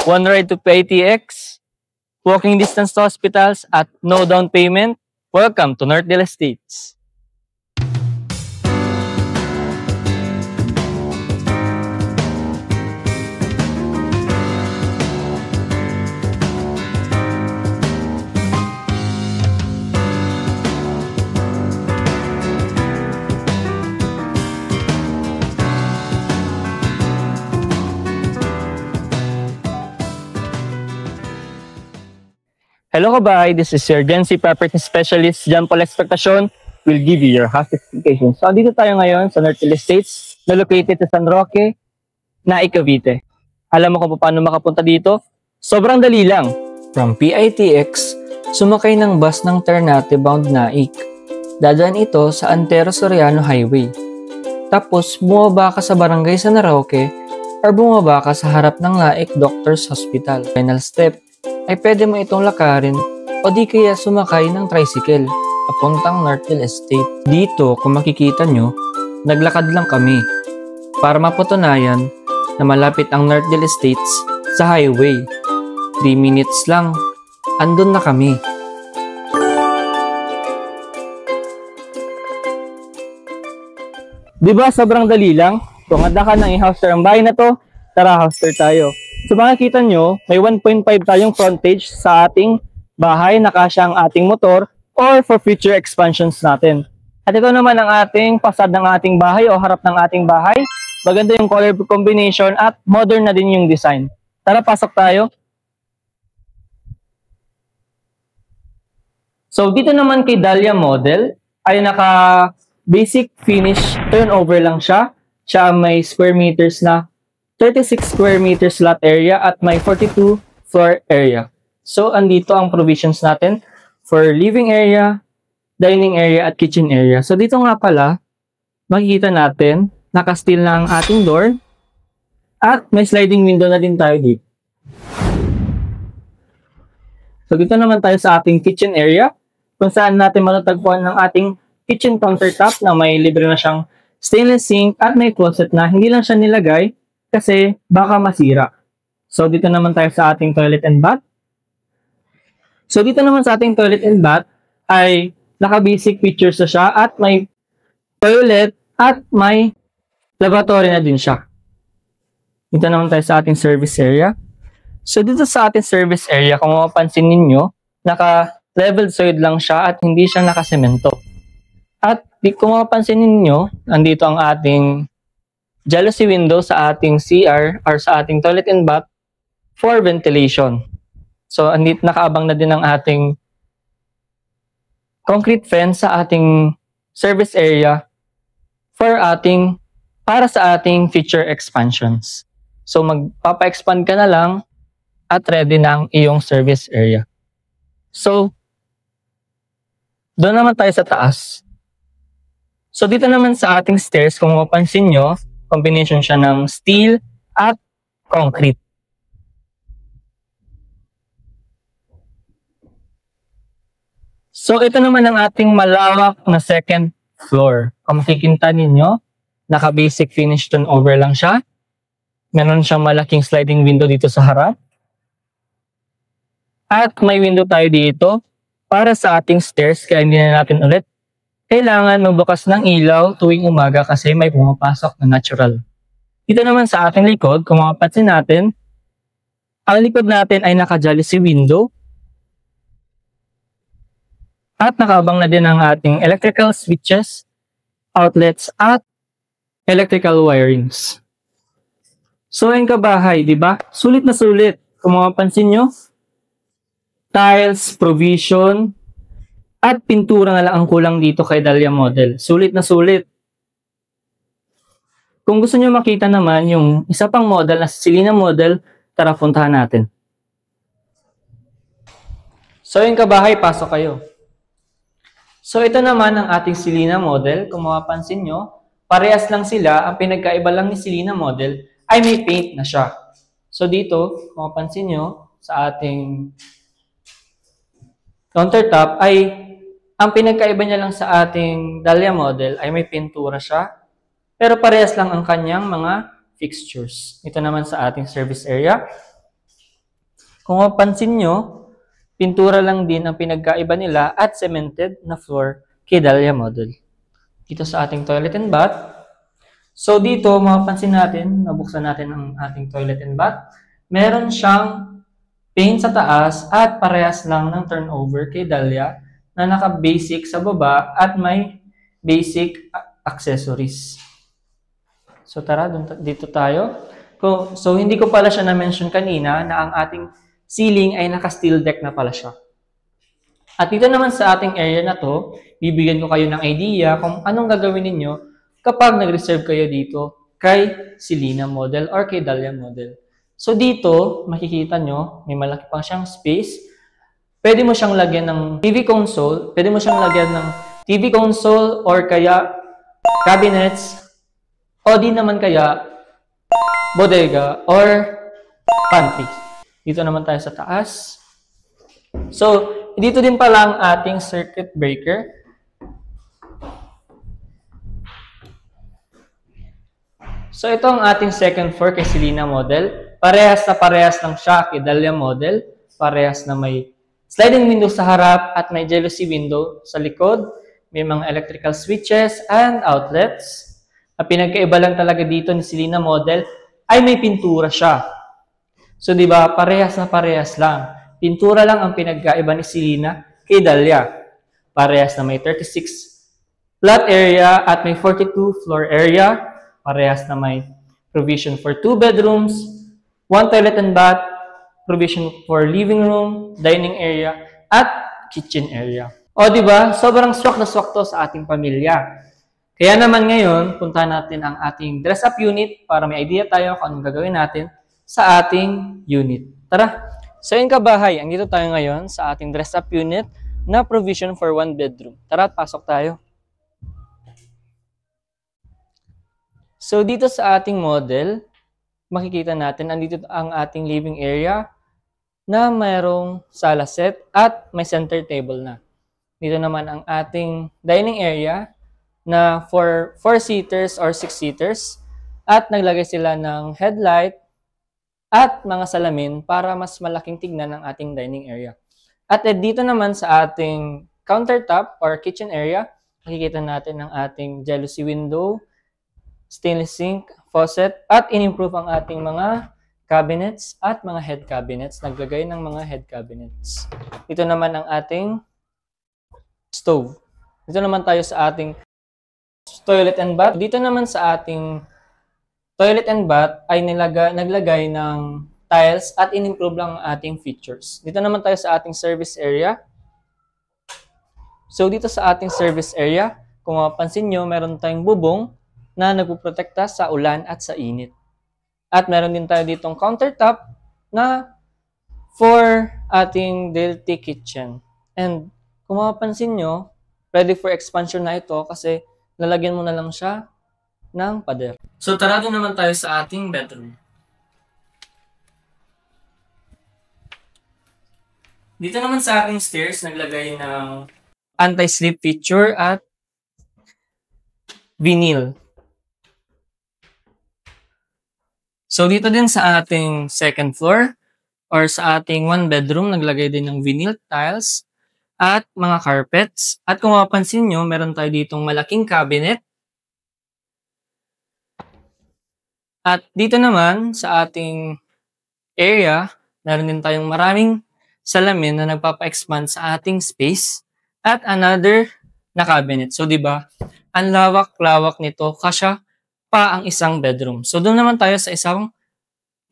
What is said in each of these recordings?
one ride to PITX, walking distance to hospitals, at no down payment. Welcome to Northdale Estates. Hello kabahay, this is your Gen Z Property Specialist, John Paul Expectacion, will give you your house specifications. So, dito tayo ngayon sa Northdale Estates, na located sa San Roque, Naik, Cavite. Alam mo kung paano makapunta dito? Sobrang dali lang. From PITX, sumakay ng bus ng Ternate bound Naik. Dadaan ito sa Antero Soriano Highway. Tapos, bumaba ka sa Barangay San Roque or bumaba ka sa harap ng Naik Doctors Hospital. Final step ay pwede mo itong lakarin o di kaya sumakay ng tricycle papuntang Northdale Estate. Dito, kung makikita nyo, naglakad lang kami para mapatunayan na malapit ang Northdale Estates sa highway. 3 minutes lang, andun na kami. Diba sobrang dali lang? Kung handa ka ng i-house tour ang bahay na to, tara house tour tayo. So makikita nyo, may 1.5 tayong frontage sa ating bahay na kasya ang ating motor or for future expansions natin. At ito naman ang ating fasad ng ating bahay o harap ng ating bahay. Maganda yung color combination at modern na din yung design. Tara, pasok tayo. So dito naman kay Dahlia Model ay naka basic finish turnover lang siya. Siya may square meters na 36 square meters lot area at may 42 floor area. So, andito ang provisions natin for living area, dining area, at kitchen area. So, dito nga pala, makikita natin, naka-steel na ang ating door at may sliding window na din tayo dito. So, dito naman tayo sa ating kitchen area kung saan natin matatagpuan ng ating kitchen countertop na may libre na siyang stainless sink at may closet na hindi lang siya nilagay kasi baka masira. So, dito naman tayo sa ating toilet and bath. So, dito naman sa ating toilet and bath ay naka-basic features na siya at may toilet at may lavatory na din siya. Dito naman tayo sa ating service area. So, dito sa ating service area, kung mapapansin ninyo, naka-level soil lang siya at hindi siya nakasemento. At kung mapapansin ninyo, andito ang ating jealousy window sa ating CR or sa ating toilet and bath for ventilation. So, andito nakaabang na din ang ating concrete fence sa ating service area para sa ating future expansions. So, magpapa-expand ka na lang at ready na ang iyong service area. So, doon naman tayo sa taas. So, dito naman sa ating stairs, kung mapapansin nyo, combination siya ng steel at concrete. So, ito naman ang ating malawak na second floor. Kung makikita ninyo, naka-basic finish turnover lang siya. Meron siyang malaking sliding window dito sa harap. At may window tayo dito para sa ating stairs, kaya hindi na natin ulit kailangan magbukas ng ilaw tuwing umaga kasi may pumapasok na natural. Dito naman sa ating likod, kung mapapansin natin, ang likod natin ay naka-jealousy window at nakabang na din ang ating electrical switches, outlets, at electrical wirings. So, ayun kabahay, di ba? Sulit na sulit. Kung mapapansin nyo, tiles, provision, at pintura na lang ang kulang dito kay Dahlia Model. Sulit na sulit. Kung gusto nyo makita naman yung isa pang model na Selena Model, tara puntahan natin. So yung kabahay, pasok kayo. So ito naman ang ating Selena Model. Kung mapapansin nyo, parehas lang sila. Ang pinagkaiba lang ni Selena Model ay may paint na siya. So dito, kung mapapansin nyo, sa ating countertop ay ang pinagkaiba niya lang sa ating Dahlia Model ay may pintura siya, pero parehas lang ang kanyang mga fixtures. Ito naman sa ating service area. Kung mapansin nyo, pintura lang din ang pinagkaiba nila at cemented na floor kay Dahlia model. Dito sa ating toilet and bath. So dito, mapapansin natin, nabuksan natin ang ating toilet and bath. Meron siyang paint sa taas at parehas lang ng turnover kay Dahlia na naka-basic sa baba at may basic accessories. So tara, dito tayo. So hindi ko pala siya na-mention kanina na ang ating ceiling ay naka-steel deck na pala siya. At dito naman sa ating area na to, bibigyan ko kayo ng idea kung anong gagawin ninyo kapag nag-reserve kayo dito kay Selena model or kay Dahlia model. So dito, makikita nyo, may malaki pang siyang space. Pwede mo siyang lagyan ng TV console, pwede mo siyang lagyan ng TV console or kaya cabinets, o di naman kaya bodega or pantry. Dito naman tayo sa taas. So, dito din pala ang ating circuit breaker. So, ito ang ating second floor kay Selena model. Parehas lang siya kay Dahlia model. Parehas na may sliding window sa harap at may jealousy window sa likod. May mga electrical switches and outlets. Ang pinagkaiba lang talaga dito ni Selena model ay may pintura siya. So, di ba, parehas lang. Pintura lang ang pinagkaiba ni Selena kay Dahlia. Parehas na may 36 flat area at may 42 floor area. Parehas na may provision for 2 bedrooms, 1 toilet and bath, provision for living room, dining area, at kitchen area. O, di ba? Sobrang swak na swak to sa ating pamilya. Kaya naman ngayon, punta natin ang ating dress-up unit para may idea tayo kung anong gagawin natin sa ating unit. Tara! So yun kabahay, andito tayo ngayon sa ating dress-up unit na provision for 1 bedroom. Tara, pasok tayo. So dito sa ating model, makikita natin, andito ang ating living area na mayroong sala set at may center table na. Dito naman ang ating dining area na for 4-seaters or 6-seaters at naglagay sila ng headlight at mga salamin para mas malaking tignan ang ating dining area. At dito naman sa ating countertop or kitchen area, makikita natin ang ating jealousy window, stainless sink, faucet, at in-improve ang ating mga cabinets at mga head cabinets. Naglagay ng mga head cabinets. Ito naman ang ating stove. Dito naman tayo sa ating toilet and bath. Dito naman sa ating toilet and bath ay naglagay ng tiles at in-improve lang ang ating features. Dito naman tayo sa ating service area. So dito sa ating service area, kung mapapansin nyo, meron tayong bubong na nagpuprotekta sa ulan at sa init. At meron din tayo ditong countertop na for ating daily kitchen. And kung mapapansin nyo, ready for expansion na ito kasi lalagyan mo na lang siya ng pader. So tara doon naman tayo sa ating bedroom. Dito naman sa ating stairs, naglagay ng anti-slip feature at vinyl. So dito din sa ating second floor or sa ating 1 bedroom, naglagay din ng vinyl tiles at mga carpets. At kung mapapansin nyo, meron tayo ditong malaking cabinet. At dito naman sa ating area, meron din tayong maraming salamin na nagpapa-expand sa ating space at another na cabinet. So, di ba, ang lawak-lawak nito kasya pa ang isang bedroom. So, doon naman tayo sa isang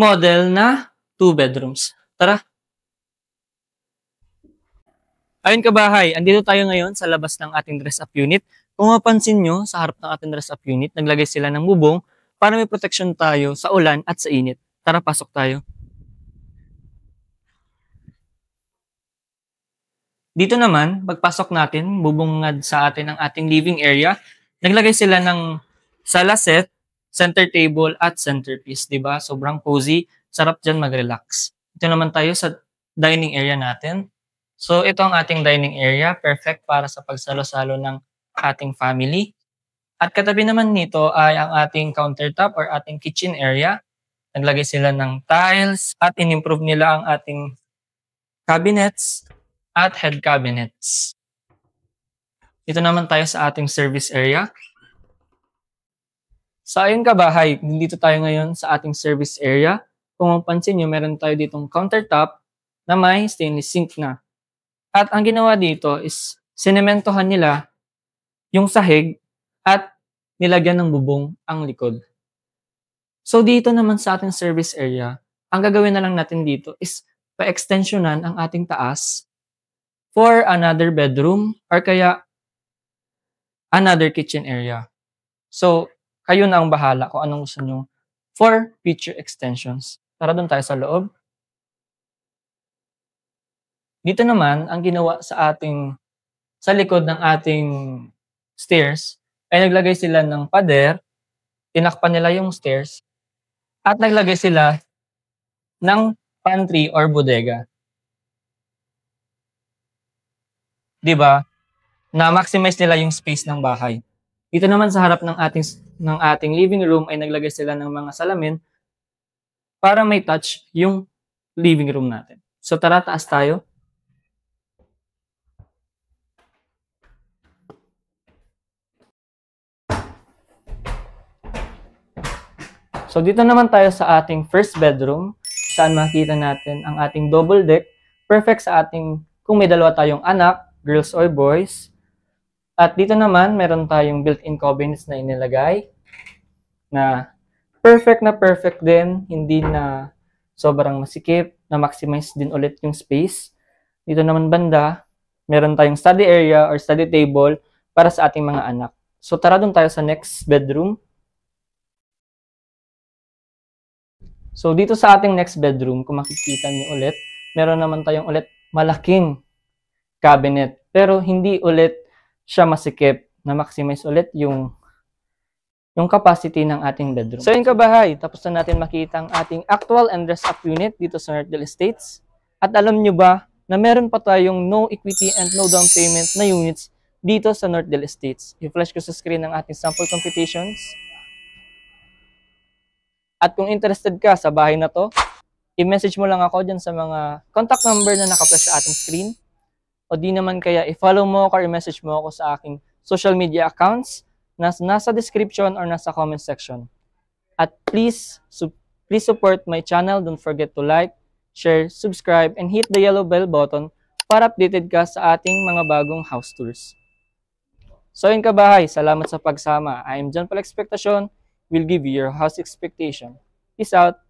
model na 2 bedrooms. Tara! Ayun kabahay, andito tayo ngayon sa labas ng ating dress-up unit. Kung mapansin nyo, sa harap ng ating dress-up unit, naglagay sila ng bubong para may protection tayo sa ulan at sa init. Tara, pasok tayo. Dito naman, pagpasok natin, bubungad sa atin ang ating living area. Naglagay sila ng sala set, center table, at centerpiece. Diba? Sobrang cozy. Sarap dyan mag-relax. Ito naman tayo sa dining area natin. So, ito ang ating dining area. Perfect para sa pagsalo-salo ng ating family. At katabi naman nito ay ang ating countertop or ating kitchen area. Naglagay sila ng tiles at in-improve nila ang ating cabinets, at head cabinets. Dito naman tayo sa ating service area. Sa ayon kabahay, dito tayo ngayon sa ating service area. Kung mapansin nyo, meron tayo ditong countertop na may stainless sink na. At ang ginawa dito is sinementohan nila yung sahig at nilagyan ng bubong ang likod. So dito naman sa ating service area, ang gagawin na lang natin dito is pa-extensionan ang ating taas for another bedroom or kaya another kitchen area. So, kayo na ang bahala kung anong gusto nyo for future extensions. Tara doon tayo sa loob. Dito naman, ang ginawa sa likod ng ating stairs, ay naglagay sila ng pader, tinakpan nila yung stairs, at naglagay sila ng pantry or bodega. Diba? Na-maximize nila yung space ng bahay. Dito naman sa harap ng ating living room ay naglagay sila ng mga salamin para may touch yung living room natin. So tara, taas tayo. So dito naman tayo sa ating first bedroom, saan makita natin ang ating double deck. Perfect sa ating, kung may dalawa tayong anak, girls or boys. At dito naman, meron tayong built-in cabinets na inilagay na perfect din, hindi na sobrang masikip, na maximize din ulit yung space. Dito naman banda, meron tayong study area or study table para sa ating mga anak. So tara dun tayo sa next bedroom. So dito sa ating next bedroom, kung makikita niyo ulit, meron naman tayong ulit malaking cabinet. Pero hindi ulit siya masikip, na maximize ulit yung capacity ng ating bedroom. So yun kabahay, tapos na natin makita ang ating actual and dress up unit dito sa Northdale Estates. At alam nyo ba na meron pa tayong no equity and no down payment na units dito sa Northdale Estates. I-flash ko sa screen ang ating sample computations. At kung interested ka sa bahay na to, i-message mo lang ako dyan sa mga contact number na naka-flash sa ating screen. O di naman kaya i-follow mo ako or i-message mo ako sa aking social media accounts na nasa description or nasa comment section. At please support my channel. Don't forget to like, share, subscribe, and hit the yellow bell button para updated ka sa ating mga bagong house tours. So yun kabahay, salamat sa pagsama. I am John Paul Expectation. Will give you your house expectation. Peace out!